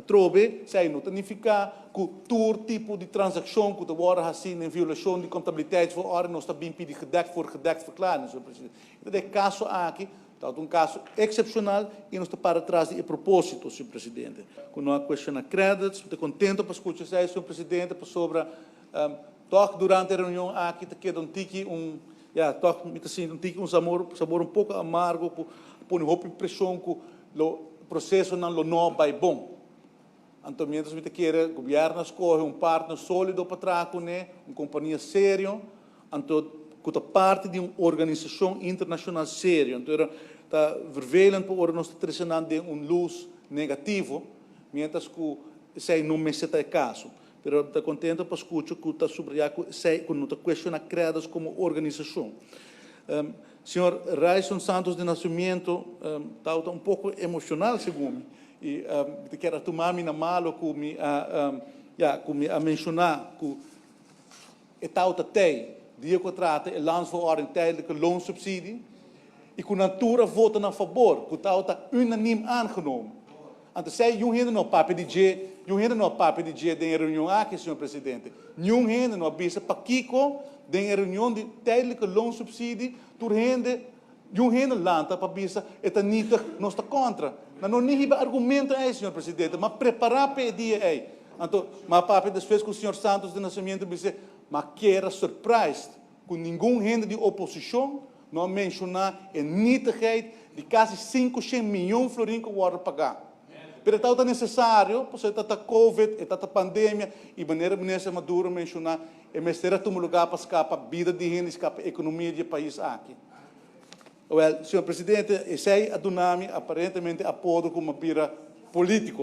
trove, zij notifica que todo tipo de transação que worden gezien in violação de contabiliteitsverordening, nós também pedi gedekt verklaring, senhor presidente. Então, é caso aqui, é caso excepcional e nós estamos para trás de propósito, senhor presidente. Quando há questão de créditos, estou contente para escutar, senhor presidente, sobre toch durante a reunião aqui, que é toch, um sabor um pouco amargo, põe roupa impressão que o processo não lo vai bom. Então, mientras que quer, o governo escolhe partner sólido para trás, uma companhia séria, então, que parte de uma organização internacional séria. Então, está vervelhando para nós trazer de luz negativo, mientras que sei não me está caso. Pero está contente para escutar que está subrayar que não está questionando créditos como organização. Senhor Raison Santos de Nascimento está um pouco emocional, segundo me. E quero tomar na malo que me mencionar que é tal até dia que trata o landsverordening tijdelijke loonsubsidie e que a natura vota a favor, que tal está unaniem aangenomen. Então, sei um ainda não papo de dia, de reunião aqui, senhor presidente. Nenhum ainda não avisa para Kiko de reunião de tijdelijke loonsubsidie, tur ainda lanta para bisa eta nita nós está contra. Não nem argumento aí, senhor presidente, mas preparar para o dia aí. Então, mas papo desfez com o senhor Santos de Nascimento disse, mas que era surprise com nenhum renda de oposição não mencionar a nitigheid de quase 500 milhões de florins que vão pagar. Pero é necessário, porque está a Covid, está a pandemia, e maneira ministra Maduro mencionar, é mestre tomar lugar para escapar a vida de gente, escapar a economia do país aqui. Well, senhor presidente, esse é a Dunami, aparentemente apodo como uma pira político.